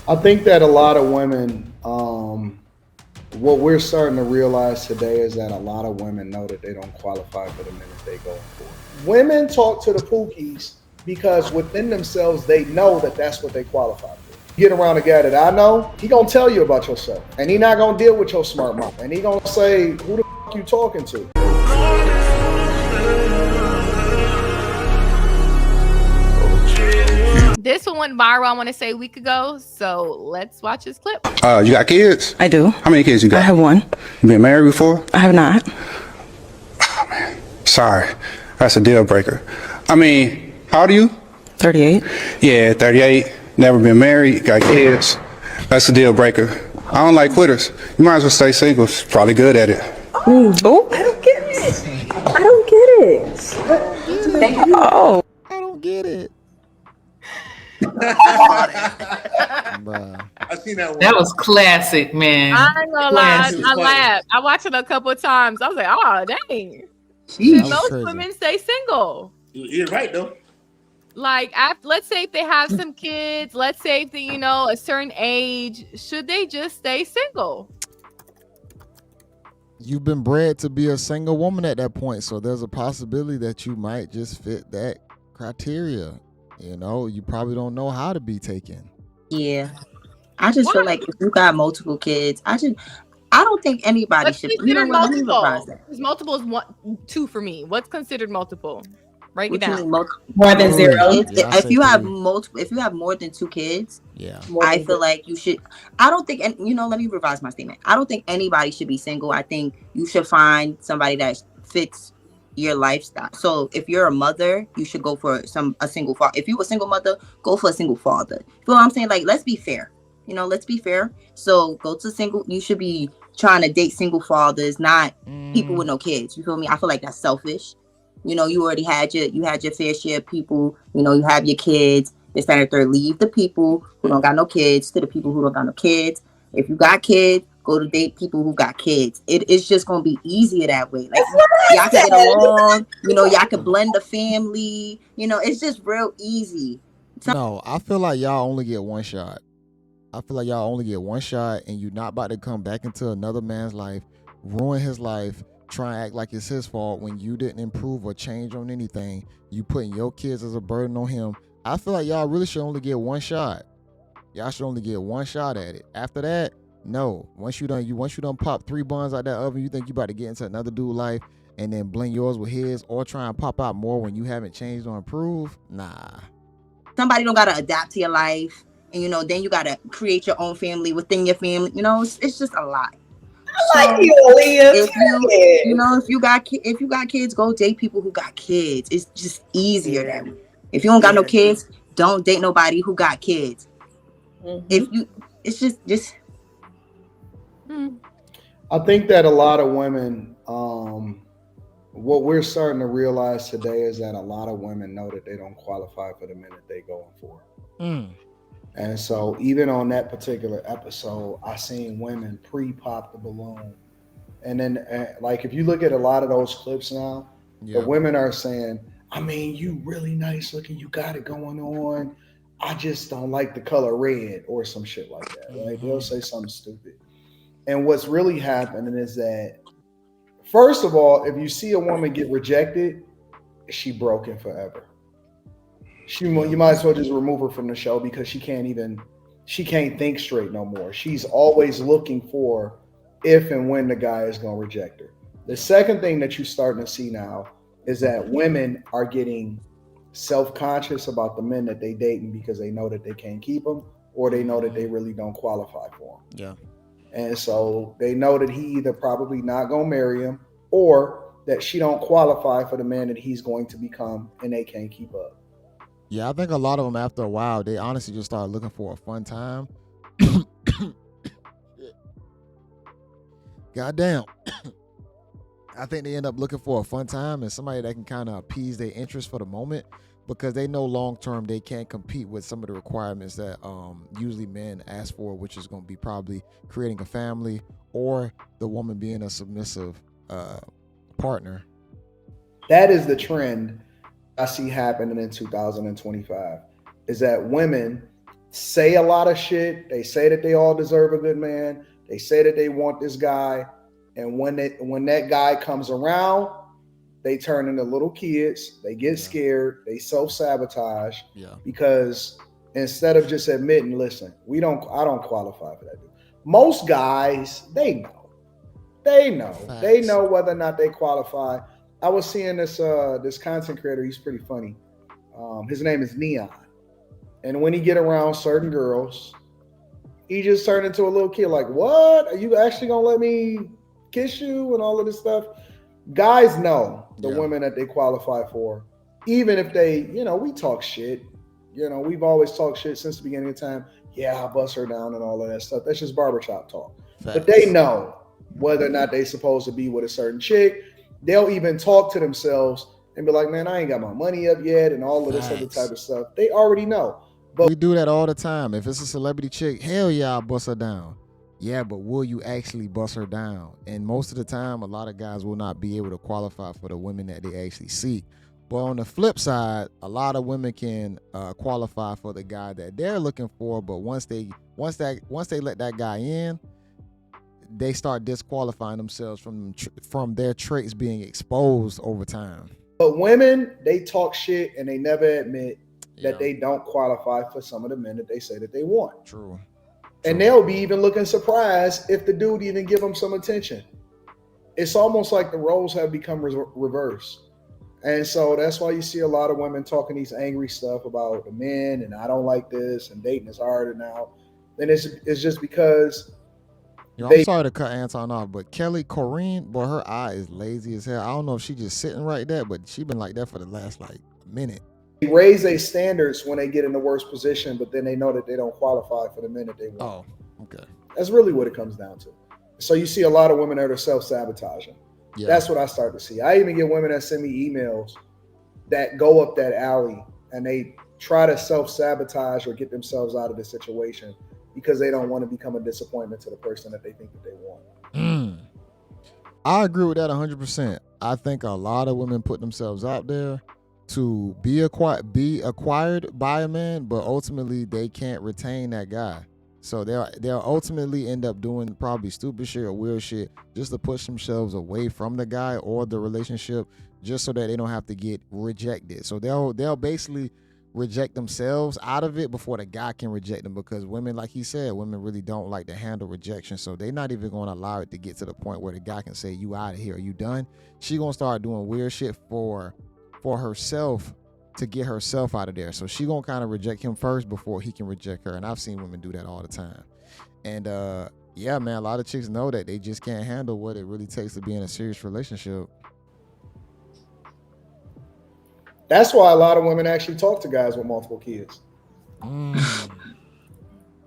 I think that a lot of women, what we're starting to realize today is that a lot of women know that they don't qualify for the minute they going for. Women talk to the pookies because within themselves they know that that's what they qualify for. Get around a guy that I know, he gonna tell you about yourself, and he not gonna deal with your smart mouth, and he gonna say, "Who the f- you talking to?" This one went viral, I want to say a week ago. So let's watch this clip. You got kids? I do. How many kids you got? I have one. You been married before? I have not. Sorry, that's a deal breaker. I mean, how old are you? 38. Yeah, 38. Never been married, got kids. That's a deal breaker. I don't like quitters. You might as well stay single. Probably good at it. Oh, I don't get it. I don't get it. Thank you. Oh. I don't get it. Bruh. I seen that one. That was classic, man. I ain't gonna lie, I laughed. I watched it a couple of times. I was like, oh dang. Should most crazy. women stay single? You're right though. Like, let's say if they have some kids, let's say if they, a certain age, should they just stay single? You've been bred to be a single woman at that point, so there's a possibility that you might just fit that criteria. You probably don't know how to be taken. Yeah. I just feel like if you got multiple kids, I don't think anybody What's should. considered What? Let me multiple? revise that. Because multiple is two for me. What's considered multiple? Break it What you down. mean More than zero. Yeah, I If say you have 3. multiple, if you have more than 2 kids, Yeah. I feel like you should. I don't think, and let me revise my statement. I don't think anybody should be single. I think you should find somebody that fits your lifestyle. So if you're a mother, you should go for a single father. If you're a single mother, go for a single father. You know what I'm saying? Like, let's be fair. Let's be fair. So go to single. You should be trying to date single fathers, not people with no kids. You feel me? I feel like that's selfish. You already had your fair share of people. You have your kids. This, that, and third. Leave the people who don't got no kids to the people who don't got no kids. If you got kids, go to date people who got kids. It's just gonna be easier that way. Like, y'all can get along. Y'all can blend the family. It's just real easy. No, I feel like y'all only get one shot. And you're not about to come back into another man's life, ruin his life, try and act like it's his fault when you didn't improve or change on anything. You putting your kids as a burden on him. I feel like y'all really should only get one shot. Y'all should only get one shot at it. After that, no. Once you done pop 3 buns out that oven, you think you about to get into another dude's life and then blend yours with his, or try and pop out more when you haven't changed or improved? Nah. Somebody don't gotta adapt to your life, and then you gotta create your own family within your family. It's just a lot. I like you, Aaliyah. If you got kids, go date people who got kids. It's just easier that way. If you don't got no kids, don't date nobody who got kids. It's just. I think that a lot of women, what we're starting to realize today is that a lot of women know that they don't qualify for the minute they going for. And so even on that particular episode, I seen women pre-pop the balloon. And then like, if you look at a lot of those clips now, the women are saying, I mean, you really nice looking, you got it going on. I just don't like the color red or some shit like that. Right? They'll say something stupid. And what's really happening is that, first of all, if you see a woman get rejected, she broken forever. You might as well just remove her from the show, because she can't think straight no more. She's always looking for if and when the guy is going to reject her. The second thing that you're starting to see now is that women are getting self-conscious about the men that they dating, because they know that they can't keep them, or they know that they really don't qualify for them. Yeah. And so they know that he either probably not going to marry him, or that she don't qualify for the man that he's going to become, and they can't keep up. Yeah, I think a lot of them, after a while, they honestly just start looking for a fun time. Goddamn. I think they end up looking for a fun time and somebody that can kind of appease their interest for the moment, because they know long term they can't compete with some of the requirements that usually men ask for, which is going to be probably creating a family, or the woman being a submissive partner. That is the trend I see happening in 2025, is that women say a lot of shit. They say that they all deserve a good man. They say that they want this guy. And when that guy comes around, they turn into little kids. They get scared. They self-sabotage because instead of just admitting, listen, I don't qualify for that dude. Most guys, they know whether or not they qualify. I was seeing this content creator. He's pretty funny. His name is Neon. And when he get around certain girls, he just turned into a little kid. Like, what? Are you actually gonna let me kiss you and all of this stuff? Guys know the women that they qualify for, even if they, we talk shit. We've always talked shit since the beginning of time. Yeah, I bust her down and all of that stuff. That's just barbershop talk. Facts. But they know whether or not they supposed to be with a certain chick. They'll even talk to themselves and be like, man, I ain't got my money up yet and all of this other type of stuff. They already know. But we do that all the time. If it's a celebrity chick, hell yeah, I'll bust her down. Yeah, but will you actually bust her down? And most of the time, a lot of guys will not be able to qualify for the women that they actually seek. But on the flip side, a lot of women can qualify for the guy that they're looking for. But once they let that guy in, they start disqualifying themselves from their traits being exposed over time. But women, they talk shit and they never admit that they don't qualify for some of the men that they say that they want. True. And they'll be even looking surprised if the dude even give them some attention. It's almost like the roles have become reversed. And so that's why you see a lot of women talking these angry stuff about the men and I don't like this and dating is harder now. And it's just because I'm sorry to cut Anton off, but Kelly Corrine, boy, her eye is lazy as hell. I don't know if she just sitting right there, but she been like that for the last minute. They raise their standards when they get in the worst position, but then they know that they don't qualify for the men that they want. Oh, okay. That's really what it comes down to. So you see a lot of women that are self-sabotaging. Yeah. That's what I start to see. I even get women that send me emails that go up that alley and they try to self-sabotage or get themselves out of the situation because they don't want to become a disappointment to the person that they think that they want. I agree with that 100%. I think a lot of women put themselves out there to be acquired by a man, but ultimately they can't retain that guy. So they'll ultimately end up doing probably stupid shit or weird shit just to push themselves away from the guy or the relationship, just so that they don't have to get rejected. So they'll basically reject themselves out of it before the guy can reject them, because women, like he said, women really don't like to handle rejection. So they're not even going to allow it to get to the point where the guy can say, you out of here, are you done? She gonna start doing weird shit for herself to get herself out of there. So she gonna kind of reject him first before he can reject her. And I've seen women do that all the time. And yeah, man, a lot of chicks know that they just can't handle what it really takes to be in a serious relationship. That's why a lot of women actually talk to guys with multiple kids.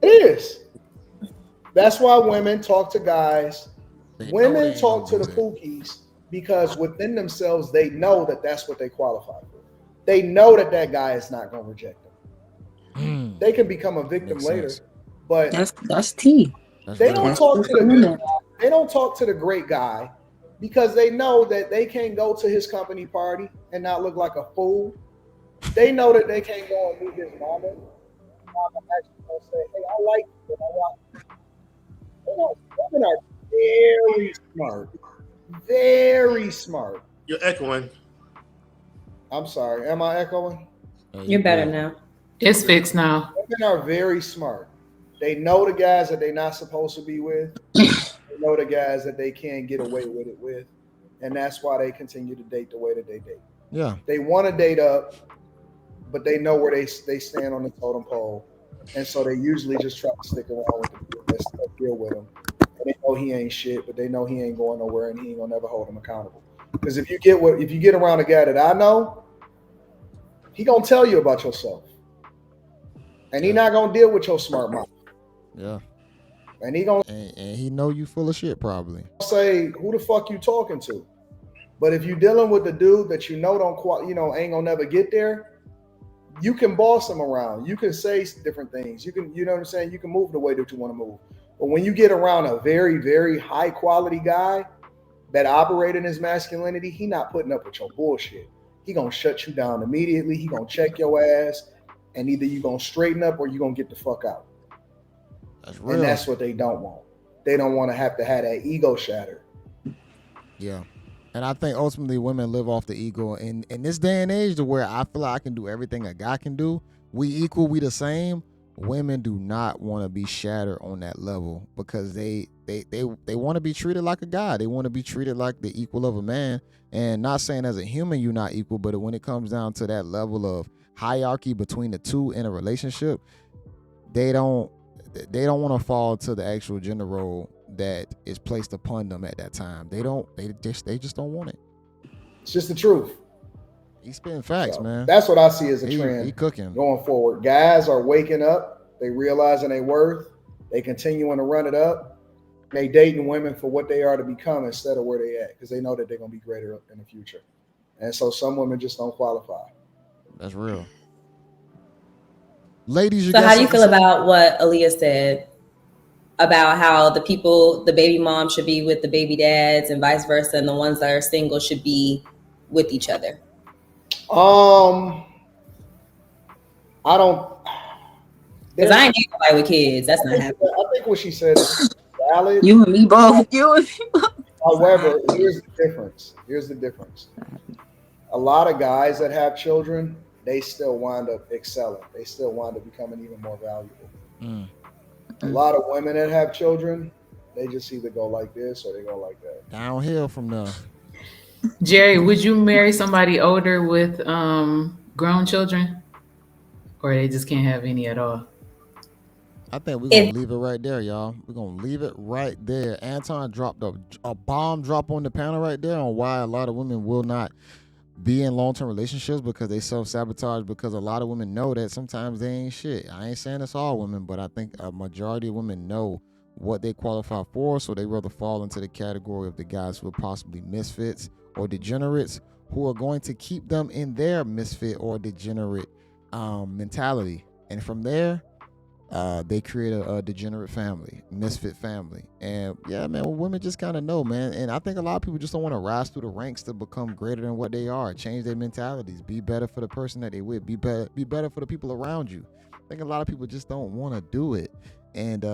It is. That's why women talk to guys. Women talk to the pookies because within themselves, they know that that's what they qualify for. They know that that guy is not going to reject them. They can become a victim later, but that's tea. They don't talk to the good guy. They don't talk to the great guy because they know that they can't go to his company party and not look like a fool. They know that they can't go and meet his mama. Mama actually gonna say, "Hey, I like you." Women are very smart. Very smart. You're echoing. I'm sorry. Am I echoing? You're better now. It's fixed now. Women are very smart. They know the guys that they're not supposed to be with. They know the guys that they can't get away with it with. And that's why they continue to date the way that they date. Yeah. They want to date up, but they know where they stand on the totem pole. And so they usually just try to stick around with the people that deal with them. And they know he ain't shit, but they know he ain't going nowhere and he ain't gonna never hold them accountable. Because if you get around a guy that I know, he gonna tell you about yourself. And he not gonna deal with your smart mouth. Yeah. And he gonna and he know you full of shit probably. Say, who the fuck you talking to? But if you dealing with the dude that you know ain't gonna never get there, you can boss him around. You can say different things. You know what I'm saying? You can move the way that you want to move. But when you get around a very, very high quality guy that operate in his masculinity, he not putting up with your bullshit. He gonna shut you down immediately. He gonna check your ass. and either you're gonna straighten up or you're gonna get the fuck out. That's real. And that's what they don't want. They don't want to have that ego shattered. Yeah. And I think ultimately women live off the ego. In this day and age, to where I feel like I can do everything a guy can do, we equal, we the same. Women do not want to be shattered on that level because they want to be treated like a guy. They want to be treated like the equal of a man. And not saying as a human you're not equal, but when it comes down to that level of hierarchy between the two in a relationship, they don't want to fall to the actual gender role that is placed upon them at that time. They just don't want it. It's just the truth. He's spitting facts, man. That's what I see as a trend he cooking. Going forward. Guys are waking up. They realizing their worth. They continuing to run it up. They dating women for what they are to become instead of where they at, because they know that they're going to be greater in the future. And so some women just don't qualify. That's real. Ladies, so how do you feel about what Aaliyah said about how the baby mom should be with the baby dads and vice versa, and the ones that are single should be with each other? I don't. Because I ain't dating nobody with kids. That's not happening. I think what she said is valid. You and me both. However, here's the difference. A lot of guys that have children, they still wind up excelling. They still wind up becoming even more valuable. A lot of women that have children, they just either go like this or they go like that. Downhill from there. Jerry, would you marry somebody older with grown children? Or they just can't have any at all? I think we're going to leave it right there, y'all. We're going to leave it right there. Anton dropped a bomb drop on the panel right there on why a lot of women will not be in long-term relationships, because they self-sabotage, because a lot of women know that sometimes they ain't shit. I ain't saying it's all women, but I think a majority of women know what they qualify for, so they rather fall into the category of the guys who are possibly misfits or degenerates, who are going to keep them in their misfit or degenerate mentality. And from there, they create a degenerate family, misfit family. And yeah, man, well, women just kind of know, man. And I think a lot of people just don't want to rise through the ranks to become greater than what they are, change their mentalities, be better for the person that they with, be better for the people around you. I think a lot of people just don't want to do it. And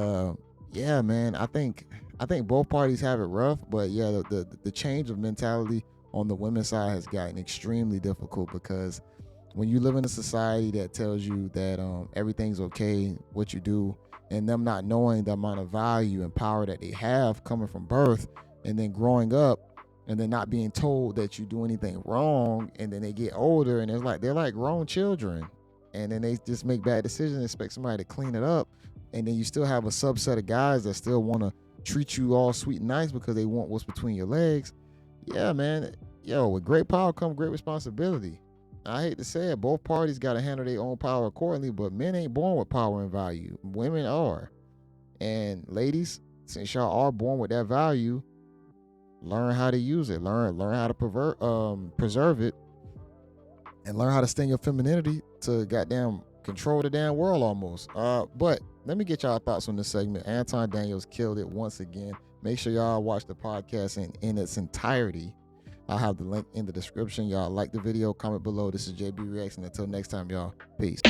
yeah, man, I think both parties have it rough, but yeah, the change of mentality on the women's side has gotten extremely difficult, because when you live in a society that tells you that everything's okay, what you do, and them not knowing the amount of value and power that they have coming from birth, and then growing up, and then not being told that you do anything wrong, and then they get older, and they're like grown children, and then they just make bad decisions and expect somebody to clean it up, and then you still have a subset of guys that still want to treat you all sweet and nice because they want what's between your legs. Yeah, man. Yo, with great power comes great responsibility. I hate to say it, both parties got to handle their own power accordingly, but men ain't born with power and value. Women are. And ladies, since y'all are born with that value, learn how to use it. Learn how to preserve it, and learn how to stay in your femininity to goddamn control the damn world almost. But let me get y'all thoughts on this segment. Anton Daniels killed it once again. Make sure y'all watch the podcast in its entirety. I'll have the link in the description. Y'all like the video, comment below. This is JayBReacts, and until next time, y'all, peace.